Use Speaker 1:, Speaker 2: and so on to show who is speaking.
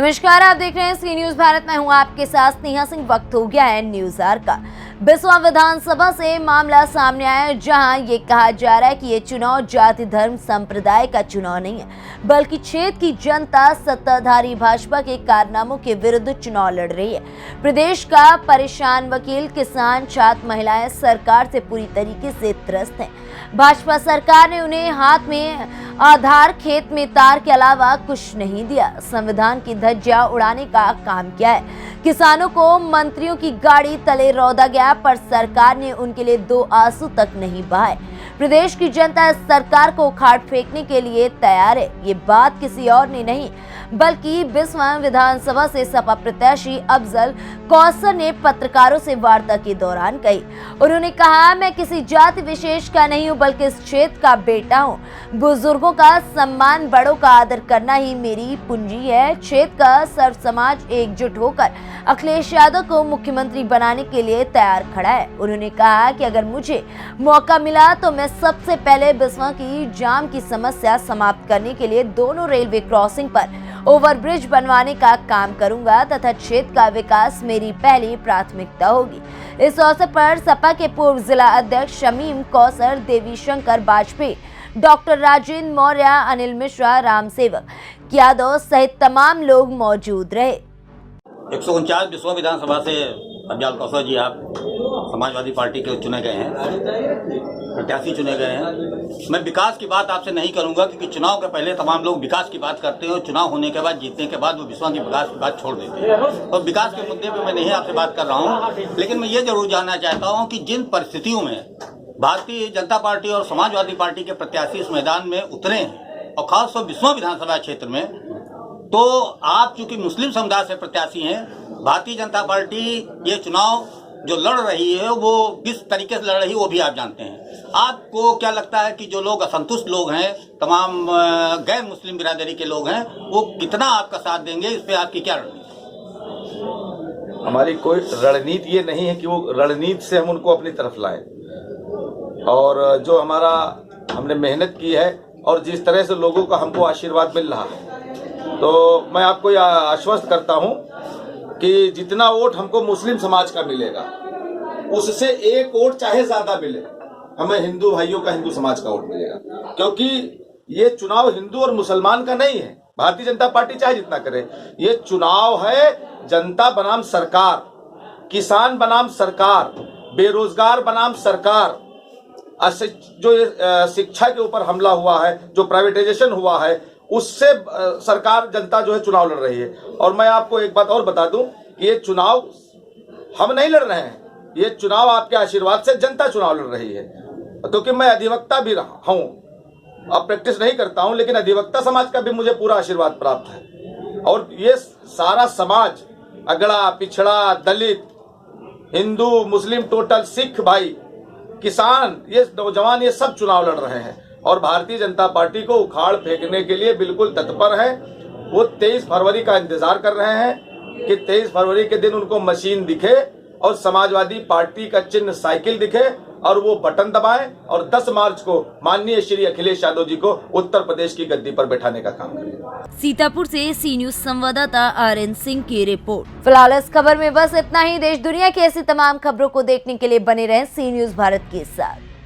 Speaker 1: नमस्कार, आप देख रहे हैं सी न्यूज भारत। मैं हूं आपके साथ स्नेहा सिंह। वक्त हो गया है न्यूज आवर का। बिस्वा विधानसभा से मामला सामने आया है, जहां ये कहा जा रहा है कि ये चुनाव जाति धर्म संप्रदाय का चुनाव नहीं है, बल्कि क्षेत्र की जनता सत्ताधारी भाजपा के कारनामों के विरुद्ध चुनाव लड़ रही है। प्रदेश का परेशान वकील, किसान, छात्र, महिलाएं सरकार से पूरी तरीके से त्रस्त हैं। भाजपा सरकार ने उन्हें हाथ में आधार, खेत में तार के अलावा कुछ नहीं दिया। संविधान की धज्जियां उड़ाने का काम किया है। किसानों को मंत्रियों की गाड़ी तले रौंदा गया, पर सरकार ने उनके लिए 2 आंसू तक नहीं बहाए। प्रदेश की जनता इस सरकार को उखाड़ फेंकने के लिए तैयार है। ये बात किसी और ने नहीं, बल्कि बिस्वा विधानसभा से सपा प्रत्याशी अफजल कौसर ने पत्रकारों से वार्ता के दौरान कही। उन्होंने कहा, मैं किसी जाति विशेष का नहीं हूं, बल्कि इस क्षेत्र का बेटा हूं। बुजुर्गों का सम्मान, बड़ों का आदर करना ही मेरी पूंजी है। क्षेत्र का सर्व समाज एकजुट होकर अखिलेश यादव को मुख्यमंत्री बनाने के लिए तैयार खड़ा है। उन्होंने कहा कि अगर मुझे मौका मिला तो मैं सबसे पहले बिस्वा की जाम की समस्या समाप्त करने के लिए दोनों रेलवे क्रॉसिंग पर ओवरब्रिज बनवाने का काम करूंगा तथा क्षेत्र का विकास मेरी पहली प्राथमिकता होगी। इस अवसर पर सपा के पूर्व जिला अध्यक्ष शमीम कौसर, देवी शंकर वाजपेयी, डॉक्टर राजेंद्र मौर्य, अनिल मिश्रा, राम सेवक यादव सहित तमाम लोग मौजूद रहे।
Speaker 2: 149 बिस्वा विधानसभा से अफजल कौसर जी आप समाजवादी पार्टी के चुने गए हैं, प्रत्याशी चुने गए हैं। मैं विकास की बात आपसे नहीं करूंगा, क्योंकि चुनाव के पहले तमाम लोग विकास की बात करते हैं और चुनाव होने के बाद, जीतने के बाद वो बिस्वा की विकास की बात छोड़ देते हैं। और विकास के मुद्दे पे मैं नहीं आपसे बात कर रहा हूँ, लेकिन मैं ये जरूर जानना चाहता हूँ कि जिन परिस्थितियों में भारतीय जनता पार्टी और समाजवादी पार्टी के प्रत्याशी इस मैदान में उतरे हैं, और खासतौर बिस्वा विधानसभा क्षेत्र में, तो आप चूंकि मुस्लिम समुदाय से प्रत्याशी हैं, भारतीय जनता पार्टी ये चुनाव जो लड़ रही है वो किस तरीके से लड़ रही है वो भी आप जानते हैं। आपको क्या लगता है कि जो लोग असंतुष्ट लोग हैं, तमाम गैर मुस्लिम बिरादरी के लोग हैं, वो कितना आपका साथ देंगे? इस पे आपकी क्या रणनीति?
Speaker 3: हमारी कोई रणनीति ये नहीं है कि वो रणनीति से हम उनको अपनी तरफ लाएं, और जो हमारा हमने मेहनत की है और जिस तरह से लोगों का हमको आशीर्वाद मिल रहा है, तो मैं आपको आश्वस्त करता हूं कि जितना वोट हमको मुस्लिम समाज का मिलेगा, उससे 1 वोट चाहे ज्यादा मिले, हमें हिंदू भाइयों का, हिंदू समाज का वोट मिलेगा। क्योंकि ये चुनाव हिंदू और मुसलमान का नहीं है। भारतीय जनता पार्टी चाहे जितना करे, ये चुनाव है जनता बनाम सरकार, किसान बनाम सरकार, बेरोजगार बनाम सरकार। जो शिक्षा के ऊपर हमला हुआ है, जो प्राइवेटाइजेशन हुआ है, उससे सरकार, जनता जो है चुनाव लड़ रही है। और मैं आपको एक बात और बता दूं कि ये चुनाव हम नहीं लड़ रहे हैं, ये चुनाव आपके आशीर्वाद से जनता चुनाव लड़ रही है। क्योंकि मैं अधिवक्ता भी हूं, अब प्रैक्टिस नहीं करता हूं, लेकिन अधिवक्ता समाज का भी मुझे पूरा आशीर्वाद प्राप्त है। और ये सारा समाज, अगड़ा, पिछड़ा, दलित, हिंदू, मुस्लिम, टोटल, सिख भाई, किसान, ये नौजवान, ये सब चुनाव लड़ रहे हैं और भारतीय जनता पार्टी को उखाड़ फेंकने के लिए बिल्कुल तत्पर है। वो 23 फरवरी का इंतजार कर रहे हैं कि 23 फरवरी के दिन उनको मशीन दिखे और समाजवादी पार्टी का चिन्ह साइकिल दिखे और वो बटन दबाएं और 10 मार्च को माननीय श्री अखिलेश यादव जी को उत्तर प्रदेश की गद्दी पर बैठाने का काम करें।
Speaker 1: सीतापुर से सी न्यूज संवाददाता आर.एन. सिंह की रिपोर्ट। फिलहाल इस खबर में बस इतना ही। देश दुनिया की ऐसी तमाम खबरों को देखने के लिए बने रहें सी न्यूज भारत के साथ।